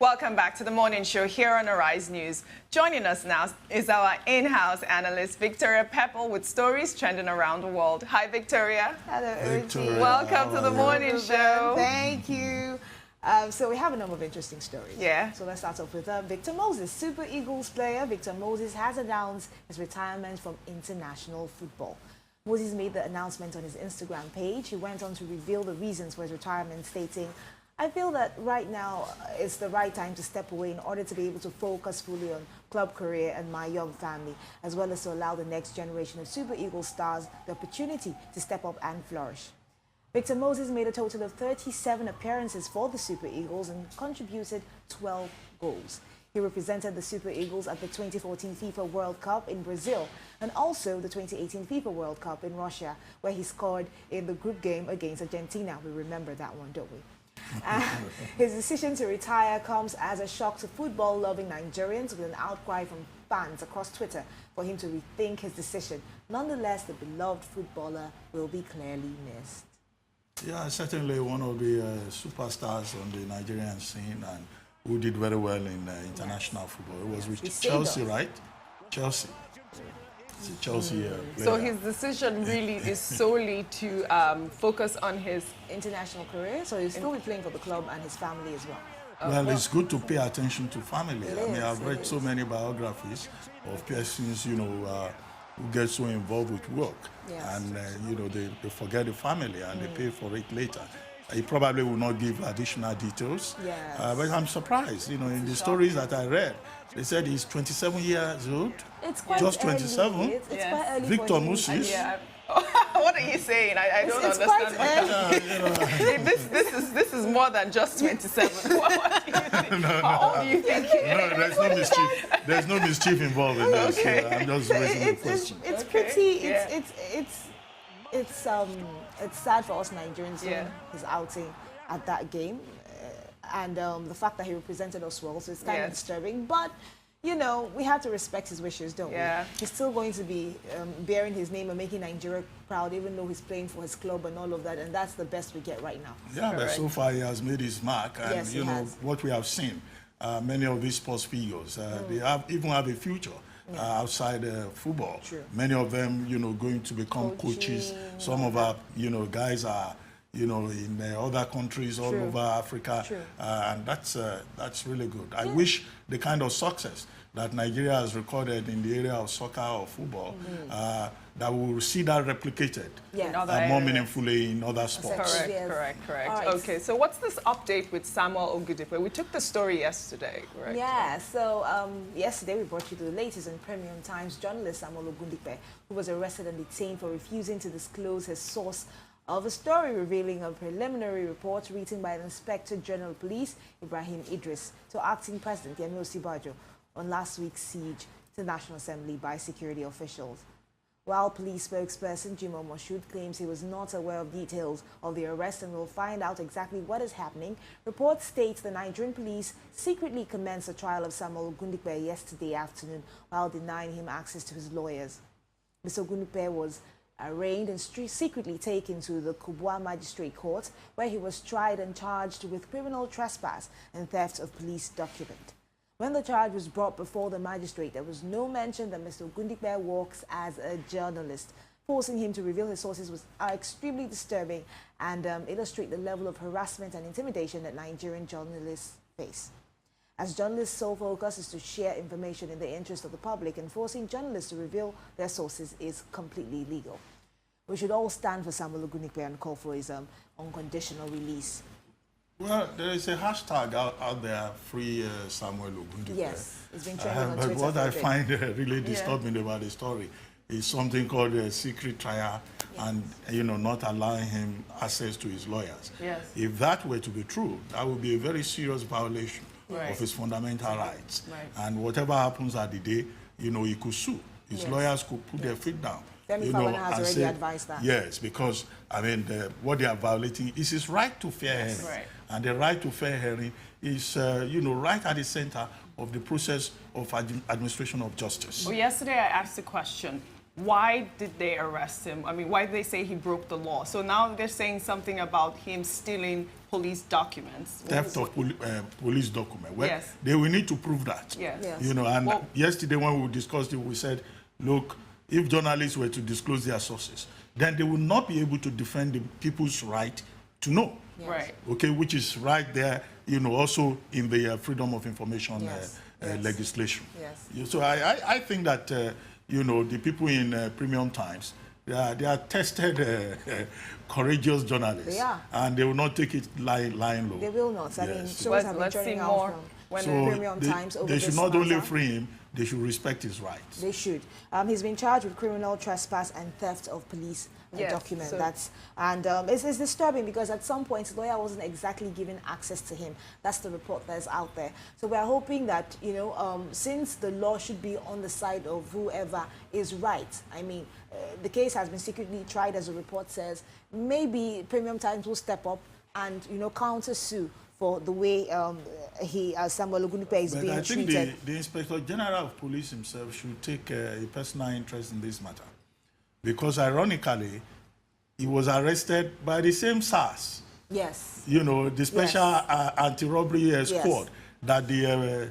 Welcome back to the morning show here on Arise News. Joining us now is our in-house analyst, Victoria Peppel, with stories trending around the world. Hi, Victoria. Hello, Victoria. Welcome to the morning show. Thank you. So we have a number of interesting stories. Yeah. So let's start off with Victor Moses, Super Eagles player. Victor Moses has announced his retirement from international football. Moses made the announcement on his Instagram page. He went on to reveal the reasons for his retirement, stating, "I feel that right now it's the right time to step away in order to be able to focus fully on club career and my young family, as well as to allow the next generation of Super Eagles stars the opportunity to step up and flourish." Victor Moses made a total of 37 appearances for the Super Eagles and contributed 12 goals. He represented the Super Eagles at the 2014 FIFA World Cup in Brazil and also the 2018 FIFA World Cup in Russia, where he scored in the group game against Argentina. We remember that one, don't we? His decision to retire comes as a shock to football-loving Nigerians, with an outcry from fans across Twitter for him to rethink his decision. Nonetheless, the beloved footballer will be clearly missed. Yeah, certainly one of the superstars on the Nigerian scene and who did very well in international football. It was with Chelsea, right? Chelsea. It's a Chelsea player. So his decision really is solely to focus on his international career, so he'll still be playing for the club and his family as well. Well, it's good to pay attention to family. I mean, I've read so many biographies of persons, you know, who get so involved with work. Yes. And, you know, they forget the family and they pay for it later. He probably will not give additional details. Yes. But I'm surprised, you know, in the stories that I read, they said he's 27 years old. It's quite just 27. Early. It's quite early. Victor Moses. Yeah. What are you saying? I don't It's understand. quite early. This is more than just 27. What do you think? How old do you think? No, there's no mischief. There's no mischief involved in this. Okay. So I'm just raising the question. It's Okay. pretty. Yeah. It's sad for us Nigerians seeing Yeah. his outing at that game, and the fact that he represented us well. So it's kind of Yes. disturbing, but. You know, we have to respect his wishes, don't Yeah. we? He's still going to be bearing his name and making Nigeria proud, even though he's playing for his club and all of that, and that's the best we get right now. Yeah, but Correct. so far he has made his mark, and Yes, he you know has. what we have seen. Many of these sports figures, they even have a future outside football. True. Many of them, you know, going to become coaches. Coaching, Some of our, you know, guys are, you know, in other countries all True. over Africa, True. and that's really good. I wish the kind of success that Nigeria has recorded in the area of soccer or football, that we will see that replicated Yes. In other more areas. meaningfully in other sports. Correct, Yes. correct. All right. Okay, so what's this update with Samuel Ogudipe? We took the story yesterday, correct? Yeah, so yesterday we brought you the latest in Premium Times. Journalist Samuel Ogundipe, who was arrested and detained for refusing to disclose his source of a story revealing a preliminary report written by the Inspector General of Police, Ibrahim Idris, to acting President Yemi Osibajo on last week's siege to the National Assembly by security officials. While police spokesperson Jimo Moshood claims he was not aware of details of the arrest and will find out exactly what is happening, reports state the Nigerian police secretly commenced a trial of Samuel Ogundipe yesterday afternoon while denying him access to his lawyers. Mr. Ogundipe was arraigned and secretly taken to the Kubwa Magistrate Court, where he was tried and charged with criminal trespass and theft of police document. When the charge was brought before the magistrate, there was no mention that Mr. Ogundipe works as a journalist. Forcing him to reveal his sources are extremely disturbing and illustrate the level of harassment and intimidation that Nigerian journalists face. As journalists' sole focus is to share information in the interest of the public, and forcing journalists to reveal their sources is completely illegal. We should all stand for Samuel Ogundipe and call for his unconditional release. Well, there is a hashtag out there, free Samuel Ogundipe. Yes, it's been trending on Twitter. But what for a I bit. find really disturbing about the story is something called a secret trial and, you know, not allowing him access to his lawyers. Yes. If that were to be true, that would be a very serious violation Right. of his fundamental rights. Right. And whatever happens at the day, you know, he could sue. His Yes. lawyers could put their feet down. Femi You know, Falana has and already say, advised that. Yes, because, I mean, what they are violating is his right to fair hearing. Right. And the right to fair hearing is, you know, right at the center of the process of administration of justice. Well, yesterday I asked the question, why did they arrest him? I mean, why did they say he broke the law? So now they're saying something about him stealing police documents. Theft of police document. Well, yes. They will need to prove that. Yes. Yes. You know, and Well, yesterday when we discussed it, we said, look, if journalists were to disclose their sources, then they will not be able to defend the people's right to know. Yes. Right. Okay, which is right there, you know, also in the Freedom of Information Yes. Yes. legislation. Yes. So I think that, you know, the people in Premium Times, they are tested, courageous journalists. They are. And they will not take it lying low. They will not. I mean, Yes. stories have been Let's see turning more out when from Premium Times over they should this not only matter. free him, they should respect his rights. They should. He's been charged with criminal trespass and theft of police Yes, document. so- It's disturbing because at some point the lawyer wasn't exactly given access to him. That's the report that's out there. So we are hoping that, you know, since the law should be on the side of whoever is right. I mean, the case has been secretly tried, as the report says. Maybe Premium Times will step up and, you know, counter sue for the way Samuel Ogundipe is But being I think treated. the Inspector General of Police himself should take a personal interest in this matter. Because ironically, he was arrested by the same SARS, Yes. you know, the special anti-robbery squad that the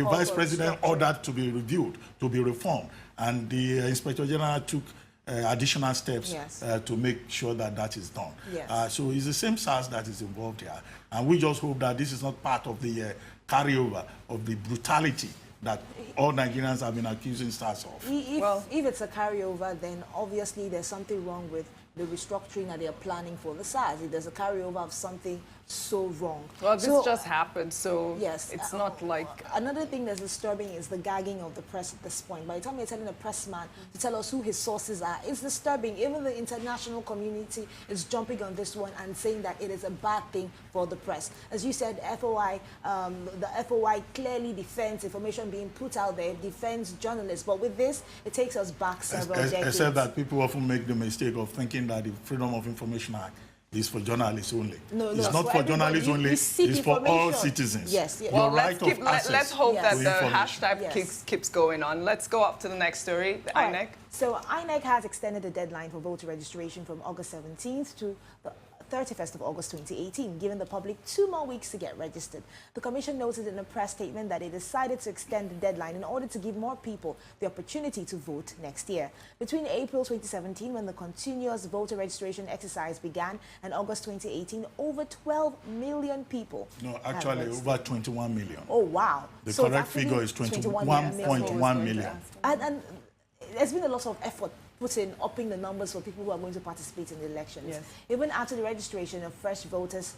vice president ordered to be reviewed, to be reformed. And the Inspector General took additional steps Yes. to make sure that that is done. Yes. So it's the same SARS that is involved here. And we just hope that this is not part of the carryover of the brutality that all Nigerians have been accusing SARS of. If it's a carryover, then obviously there's something wrong with the restructuring that they're planning for the SARS. If there's a carryover of something so wrong. Well, this So, just happened, so yes, it's not like... Another thing that's disturbing is the gagging of the press at this point. By the time you're telling a pressman to tell us who his sources are, it's disturbing. Even the international community is jumping on this one and saying that it is a bad thing for the press. As you said, the FOI clearly defends information being put out there, defends journalists. But with this, it takes us back several decades. Except that people often make the mistake of thinking that the Freedom of Information Act is for journalists only. No, it's not for journalists only, it's for all citizens. Yes. Yes. Your Well, right of access let's hope Yes. that to the information. hashtag Yes. keeps going on. Let's go up to the next story, the All INEC. right. So INEC has extended the deadline for voter registration from August 17th to the 31st of August 2018, giving the public 2 more weeks to get registered. The Commission noted in a press statement that it decided to extend the deadline in order to give more people the opportunity to vote next year. Between April 2017, when the continuous voter registration exercise began, and August 2018, over 12 million people No, have actually, registered. over 21 million. Oh, wow. The So it's correct actually figure is 21.1 million. And there's been a lot of effort put in upping the numbers for people who are going to participate in the elections. Yes. Even after the registration of fresh voters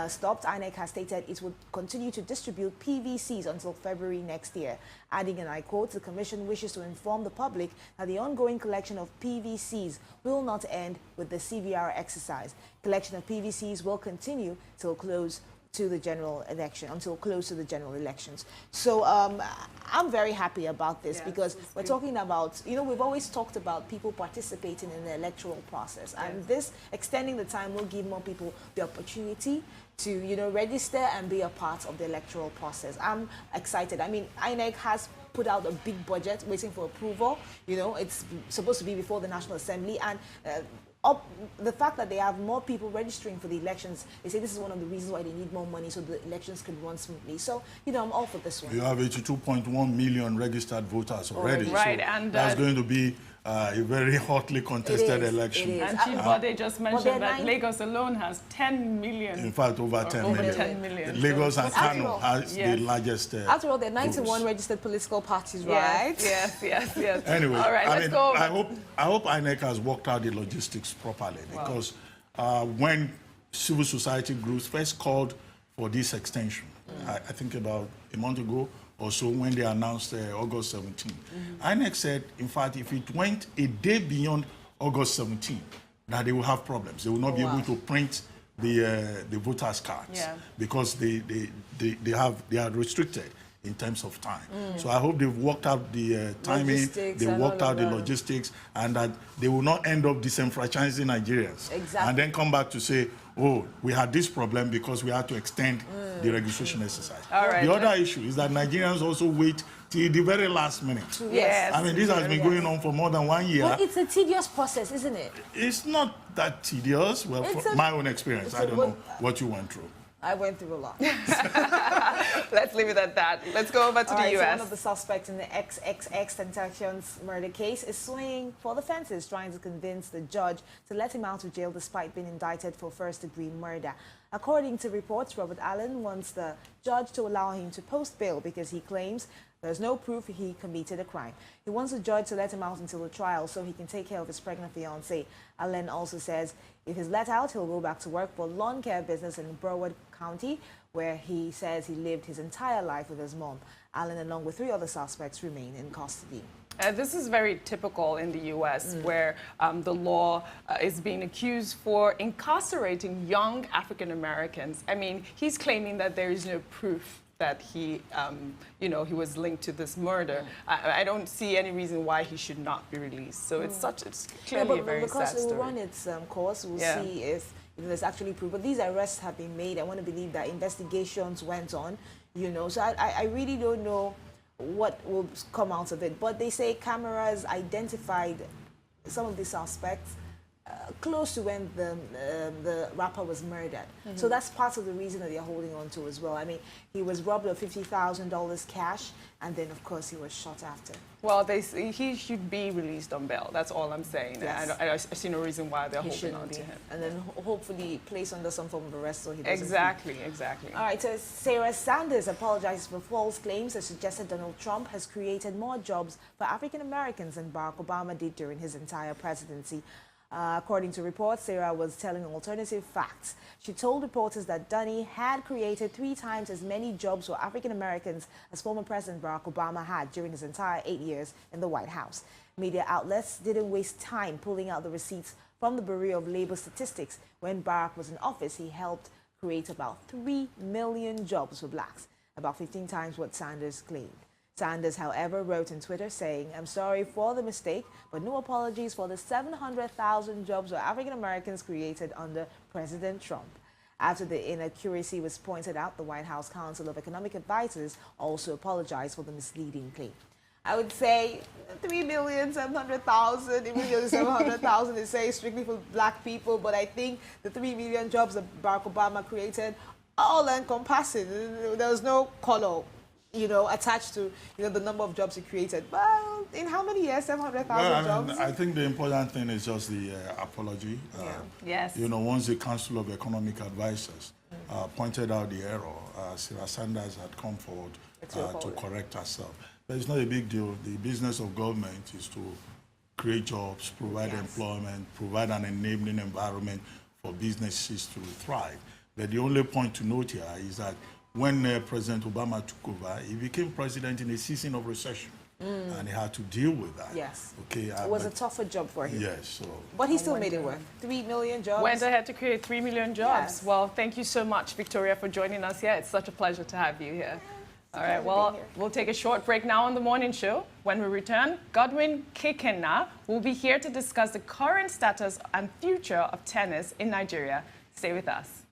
stopped, INEC has stated it would continue to distribute PVCs until February next year. Adding, and I quote, the Commission wishes to inform the public that the ongoing collection of PVCs will not end with the CVR exercise. Collection of PVCs will continue till close to the general election, until close to the general elections. So I'm very happy about this, because we're talking about, you know, we've always talked about people participating in the electoral process, and this extending the time will give more people the opportunity to, you know, register and be a part of the electoral process. I'm excited. I mean, INEC has put out a big budget waiting for approval. You know, it's supposed to be before the National Assembly, and the fact that they have more people registering for the elections, they say this is one of the reasons why they need more money so the elections can run smoothly. So, you know, I'm all for this one. You have 82.1 million registered voters already. Right, so and that's going to be a very hotly contested election. It is. And Chief Bode just mentioned that 9 Lagos alone has 10 million. In fact, over 10 over million. 10 million. Lagos and But after Kano all- has the Yes. largest After all, there are 91 groups. registered political parties, right? Yes. Anyway, All right, let's go. I hope INEC has worked out the logistics properly, because when civil society groups first called for this extension, I think about a month ago or so, when they announced August 17, INEC said, in fact, if it went a day beyond August 17, that they will have problems. They will not be able to print the voters' cards, because they are restricted in terms of time. So I hope they've worked out the timing, Logistics they and worked all out of the that. logistics, and that they will not end up disenfranchising Nigerians. Exactly. And then come back to say, oh, we had this problem because we had to extend the registration exercise. All right, The other issue is that Nigerians also wait till the very last minute. Yes. I mean, this has been going on for more than 1 year. But it's a tedious process, isn't it? It's not that tedious. Well, from my own experience, I don't know what you went through. I went through a lot. Let's leave it at that. Let's go over to the U.S. So one of the suspects in the XXX Tentations murder case is swinging for the fences, trying to convince the judge to let him out of jail despite being indicted for first-degree murder. According to reports, Robert Allen wants the judge to allow him to post bail because he claims there's no proof he committed a crime. He wants the judge to let him out until the trial so he can take care of his pregnant fiancée. Allen also says if he's let out, he'll go back to work for lawn care business in Broward County, where he says he lived his entire life with his mom. Allen, along with 3 other suspects, remain in custody. This is very typical in the U.S., where the law is being accused for incarcerating young African Americans. I mean, he's claiming that there is no proof that he, he was linked to this murder. I don't see any reason why he should not be released. So it's clearly a very sad story. Because it will run its course, we'll see if there's actually proof. But these arrests have been made. I want to believe that investigations went on, So I really don't know what will come out of it. But they say cameras identified some of the suspects close to when the rapper was murdered. So that's part of the reason that they're holding on to as well. I mean, he was robbed of $50,000 cash, and then, of course, he was shot after. Well, he should be released on bail. That's all I'm saying. Yes. I see no reason why they're holding on to him. And then hopefully placed under some form of arrest so he doesn't Exactly. All right, so Sarah Sanders apologized for false claims that suggested Donald Trump has created more jobs for African Americans than Barack Obama did during his entire presidency. According to reports, Sarah was telling alternative facts. She told reporters that Dunny had created 3 times as many jobs for African Americans as former President Barack Obama had during his entire 8 years in the White House. Media outlets didn't waste time pulling out the receipts from the Bureau of Labor Statistics. When Barack was in office, he helped create about 3 million jobs for blacks, about 15 times what Sanders claimed. Sanders, however, wrote on Twitter saying, "I'm sorry for the mistake, but no apologies for the 700,000 jobs for African Americans created under President Trump." After the inaccuracy was pointed out, the White House Council of Economic Advisors also apologized for the misleading claim. I would say 3,700,000, even though the 700,000 is saying strictly for black people, but I think the 3 million jobs that Barack Obama created are all encompassing. There was no color, attached to, the number of jobs he created. Well, in how many years? 700,000 jobs? I think the important thing is just the apology. Yes. Once the Council of Economic Advisors pointed out the error, Sarah Sanders had come forward to correct herself. But it's not a big deal. The business of government is to create jobs, provide employment, provide an enabling environment for businesses to thrive. But the only point to note here is that when President Obama took over, he became president in a season of recession, and he had to deal with that. Yes. Okay. It was a tougher job for him. Yes. So. But he still made it work. 3 million jobs. Went ahead to create 3 million jobs. Yes. Well, thank you so much, Victoria, for joining us here. It's such a pleasure to have you here. All right, well, we'll take a short break now on the morning show. When we return, Godwin Kekena will be here to discuss the current status and future of tennis in Nigeria. Stay with us.